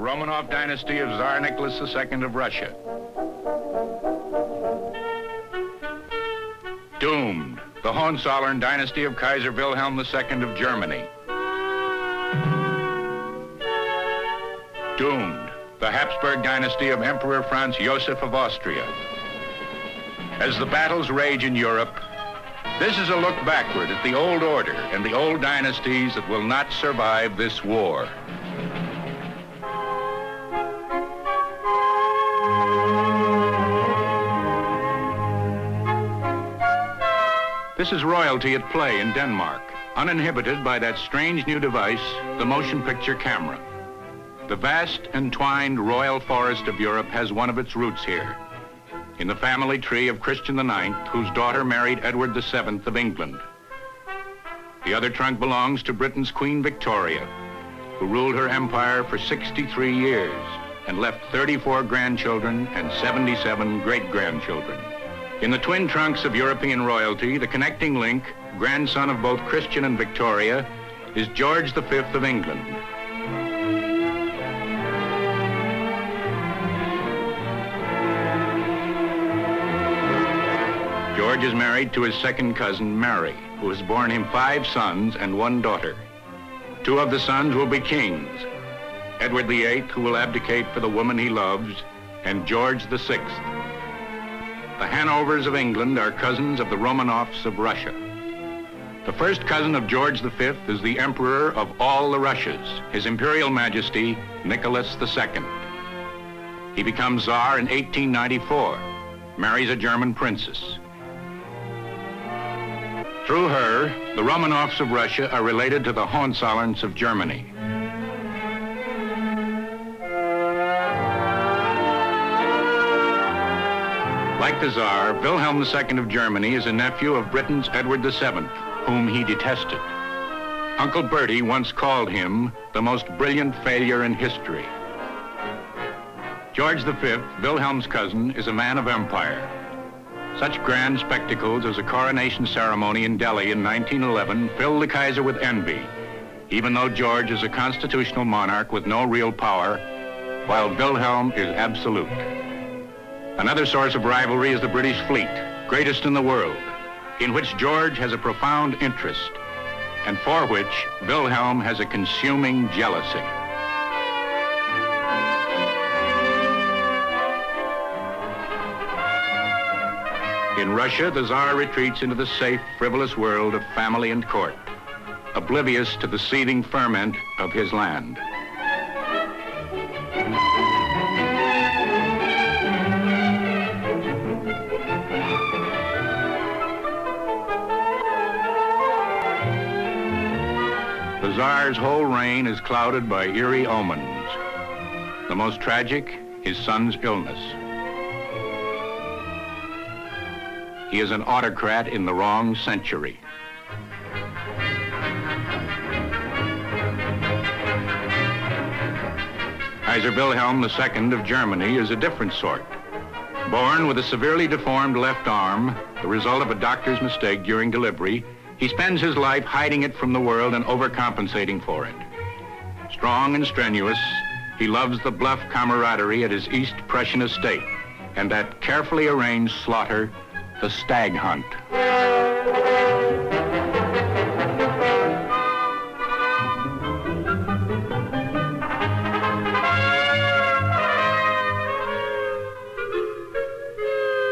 Romanov dynasty of Tsar Nicholas II of Russia. Doomed, the Hohenzollern dynasty of Kaiser Wilhelm II of Germany. Doomed, the Habsburg dynasty of Emperor Franz Joseph of Austria. As the battles rage in Europe, this is a look backward at the old order and the old dynasties that will not survive this war. This is royalty at play in Denmark, uninhibited by that strange new device, the motion picture camera. The vast, entwined royal forest of Europe has one of its roots here, in the family tree of Christian IX, whose daughter married Edward VII of England. The other trunk belongs to Britain's Queen Victoria, who ruled her empire for 63 years and left 34 grandchildren and 77 great-grandchildren. In the twin trunks of European royalty, the connecting link, grandson of both Christian and Victoria, is George V of England. George is married to his second cousin, Mary, who has borne him 5 sons and 1 daughter. 2 of the sons will be kings, Edward VIII, who will abdicate for the woman he loves, and George VI. The Hanovers of England are cousins of the Romanovs of Russia. The first cousin of George V is the Emperor of all the Russias, His Imperial Majesty, Nicholas II. He becomes Tsar in 1894, marries a German princess. Through her, the Romanovs of Russia are related to the Hohenzollerns of Germany. Like the Tsar, Wilhelm II of Germany is a nephew of Britain's Edward VII, whom he detested. Uncle Bertie once called him the most brilliant failure in history. George V, Wilhelm's cousin, is a man of empire. Such grand spectacles as a coronation ceremony in Delhi in 1911 filled the Kaiser with envy, even though George is a constitutional monarch with no real power, while Wilhelm is absolute. Another source of rivalry is the British fleet, greatest in the world, in which George has a profound interest, and for which Wilhelm has a consuming jealousy. In Russia, the Tsar retreats into the safe, frivolous world of family and court, oblivious to the seething ferment of his land. The Tsar's whole reign is clouded by eerie omens. The most tragic, his son's illness. He is an autocrat in the wrong century. Kaiser Wilhelm II of Germany is a different sort. Born with a severely deformed left arm, the result of a doctor's mistake during delivery, he spends his life hiding it from the world and overcompensating for it. Strong and strenuous, he loves the bluff camaraderie at his East Prussian estate and that carefully arranged slaughter, the stag hunt.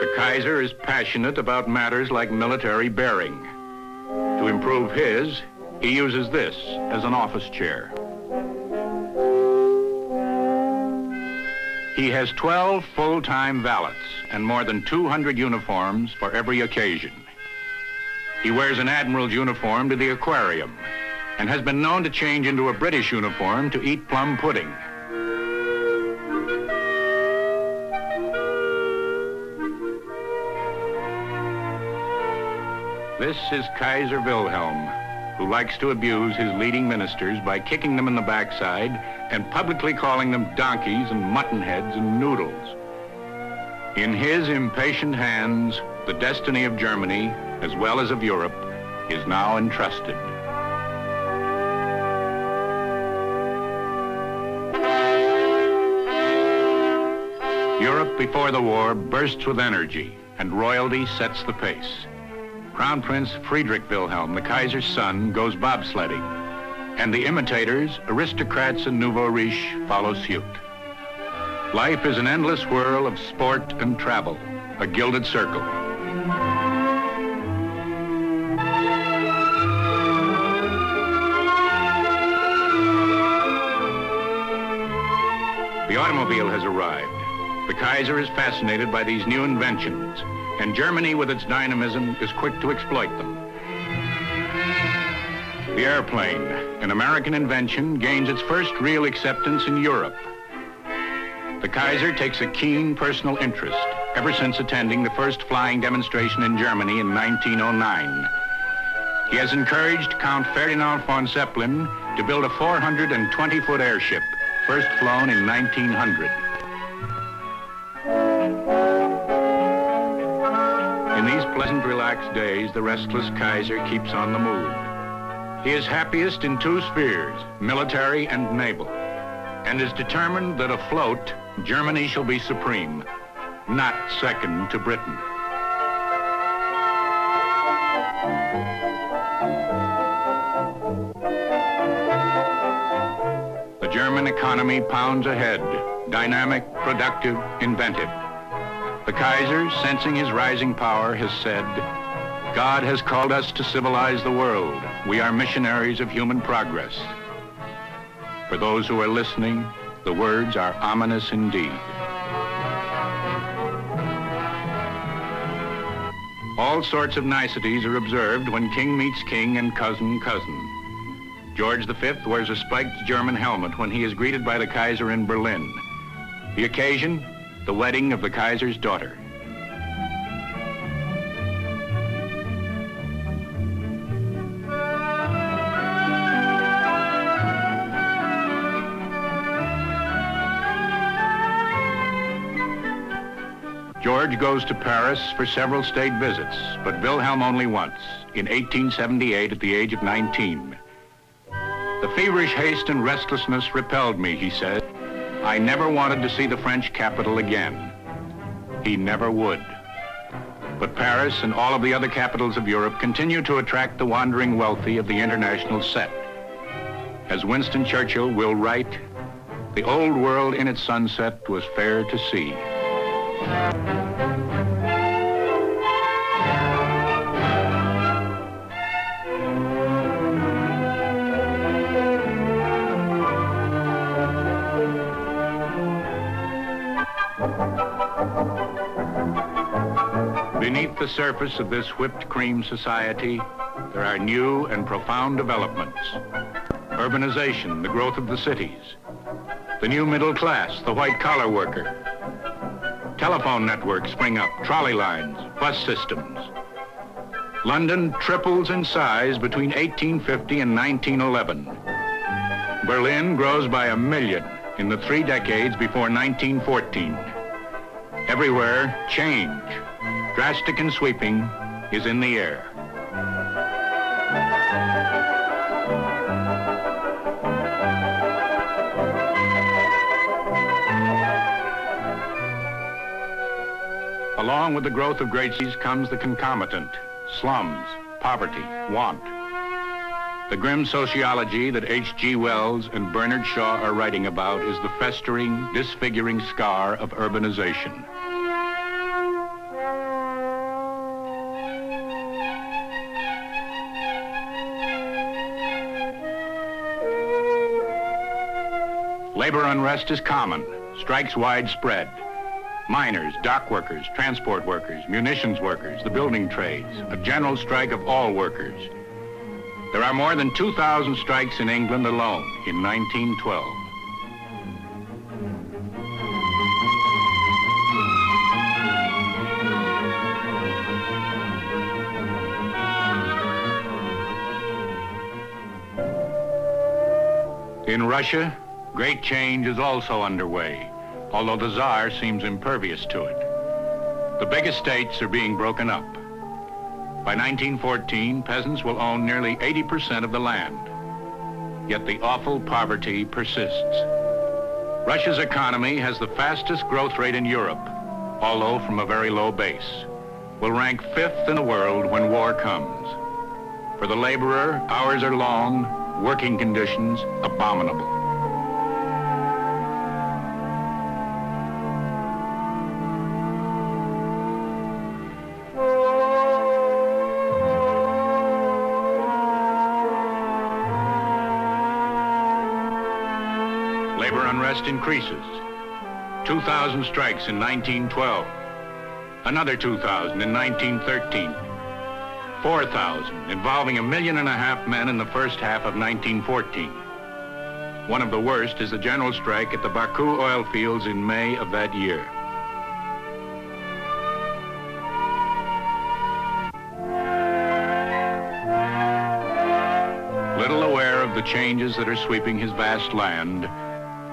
The Kaiser is passionate about matters like military bearing. To improve his, he uses this as an office chair. He has 12 full-time valets and more than 200 uniforms for every occasion. He wears an admiral's uniform to the aquarium and has been known to change into a British uniform to eat plum pudding. This is Kaiser Wilhelm, who likes to abuse his leading ministers by kicking them in the backside and publicly calling them donkeys and mutton heads and noodles. In his impatient hands, the destiny of Germany, as well as of Europe, is now entrusted. Europe before the war bursts with energy, and royalty sets the pace. Crown Prince Friedrich Wilhelm, the Kaiser's son, goes bobsledding, and the imitators, aristocrats and nouveau riche, follow suit. Life is an endless whirl of sport and travel, a gilded circle. The automobile has arrived. The Kaiser is fascinated by these new inventions, and Germany, with its dynamism, is quick to exploit them. The airplane, an American invention, gains its first real acceptance in Europe. The Kaiser takes a keen personal interest ever since attending the first flying demonstration in Germany in 1909. He has encouraged Count Ferdinand von Zeppelin to build a 420-foot airship, first flown in 1900. In these pleasant, relaxed days, the restless Kaiser keeps on the move. He is happiest in two spheres, military and naval, and is determined that afloat, Germany shall be supreme, not second to Britain. The German economy pounds ahead, dynamic, productive, inventive. The Kaiser, sensing his rising power, has said, "God has called us to civilize the world. We are missionaries of human progress." For those who are listening, the words are ominous indeed. All sorts of niceties are observed when king meets king and cousin cousin. George V wears a spiked German helmet when he is greeted by the Kaiser in Berlin. The occasion, the wedding of the Kaiser's daughter. George goes to Paris for several state visits, but Wilhelm only once, in 1878 at the age of 19. "The feverish haste and restlessness repelled me," he said. "I never wanted to see the French capital again." He never would. But Paris and all of the other capitals of Europe continue to attract the wandering wealthy of the international set. As Winston Churchill will write, "The old world in its sunset was fair to see." Beneath the surface of this whipped cream society, there are new and profound developments. Urbanization, the growth of the cities. The new middle class, the white-collar worker. Telephone networks spring up, trolley lines, bus systems. London triples in size between 1850 and 1911. Berlin grows by 1 million in the 3 decades before 1914. Everywhere, change, drastic and sweeping, is in the air. Along with the growth of great cities comes the concomitant, slums, poverty, want. The grim sociology that H.G. Wells and Bernard Shaw are writing about is the festering, disfiguring scar of urbanization. Labor unrest is common, strikes widespread. Miners, dock workers, transport workers, munitions workers, the building trades, a general strike of all workers. There are more than 2,000 strikes in England alone in 1912. In Russia, great change is also underway, although the Tsar seems impervious to it. The big estates are being broken up. By 1914, peasants will own nearly 80% of the land. Yet the awful poverty persists. Russia's economy has the fastest growth rate in Europe, although from a very low base, will rank 5th in the world when war comes. For the laborer, hours are long, working conditions abominable. Labor unrest increases. 2,000 strikes in 1912. Another 2,000 in 1913. 4,000, involving 1.5 million men in the first half of 1914. One of the worst is the general strike at the Baku oil fields in May of that year. Little aware of the changes that are sweeping his vast land,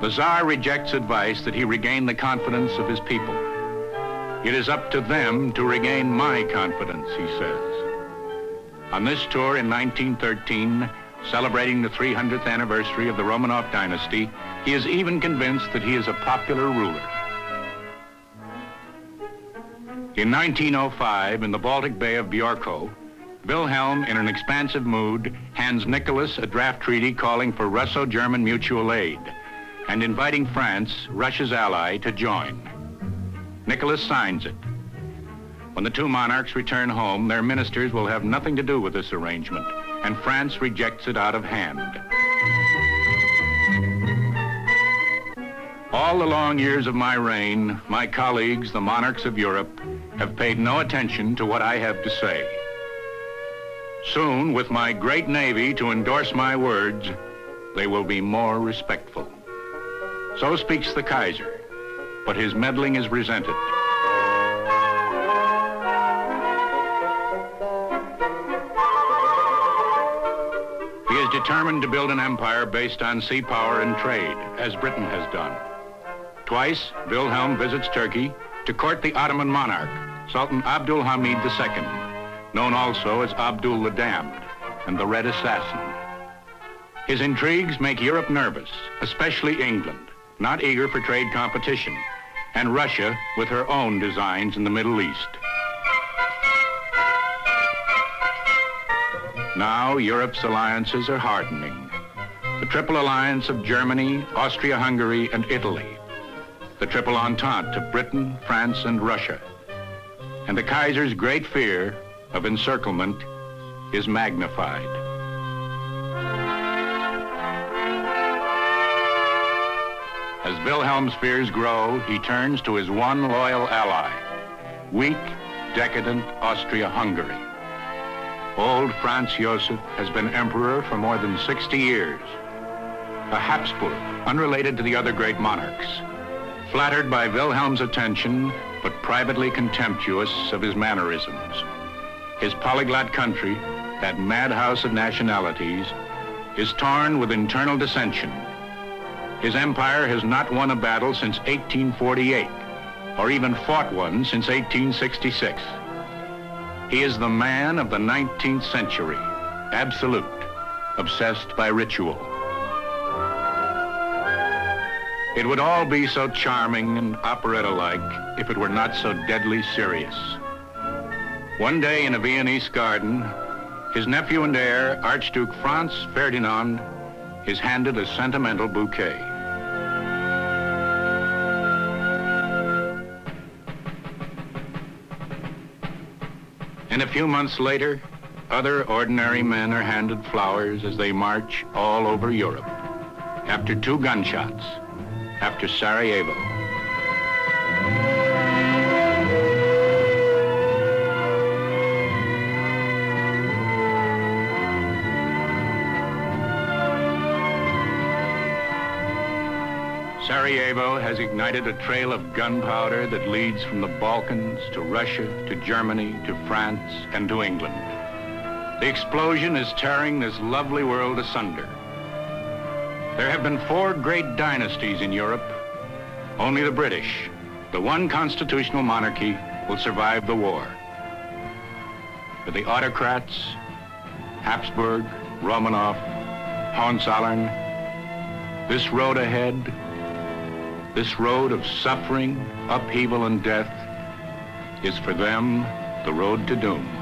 the Tsar rejects advice that he regain the confidence of his people. It is up to them to regain my confidence, he says. On this tour in 1913, celebrating the 300th anniversary of the Romanov dynasty, he is even convinced that he is a popular ruler. In 1905, in the Baltic Bay of Bjorko, Wilhelm, in an expansive mood, hands Nicholas a draft treaty calling for Russo-German mutual aid and inviting France, Russia's ally, to join. Nicholas signs it. When the two monarchs return home, their ministers will have nothing to do with this arrangement, and France rejects it out of hand. All the long years of my reign, my colleagues, the monarchs of Europe, have paid no attention to what I have to say. Soon, with my great navy to endorse my words, they will be more respectful. So speaks the Kaiser, but his meddling is resented. He is determined to build an empire based on sea power and trade, as Britain has done. Twice, Wilhelm visits Turkey to court the Ottoman monarch, Sultan Abdul Hamid II, known also as Abdul the Damned and the Red Assassin. His intrigues make Europe nervous, especially England, not eager for trade competition, and Russia with her own designs in the Middle East. Now Europe's alliances are hardening. The Triple Alliance of Germany, Austria-Hungary, and Italy. The Triple Entente of Britain, France, and Russia. And the Kaiser's great fear of encirclement is magnified. As Wilhelm's fears grow, he turns to his one loyal ally, weak, decadent Austria-Hungary. Old Franz Joseph has been emperor for more than 60 years. A Habsburg, unrelated to the other great monarchs, flattered by Wilhelm's attention, but privately contemptuous of his mannerisms. His polyglot country, that madhouse of nationalities, is torn with internal dissension. His empire has not won a battle since 1848, or even fought one since 1866. He is the man of the 19th century, absolute, obsessed by ritual. It would all be so charming and operetta-like if it were not so deadly serious. One day in a Viennese garden, his nephew and heir, Archduke Franz Ferdinand, is handed a sentimental bouquet. And a few months later, other ordinary men are handed flowers as they march all over Europe. After 2 gunshots, after Sarajevo. Sarajevo has ignited a trail of gunpowder that leads from the Balkans to Russia, to Germany, to France, and to England. The explosion is tearing this lovely world asunder. There have been 4 great dynasties in Europe. Only the British, the one constitutional monarchy, will survive the war. For the autocrats, Habsburg, Romanov, Hohenzollern, this road ahead, this road of suffering, upheaval, and death, is for them the road to doom.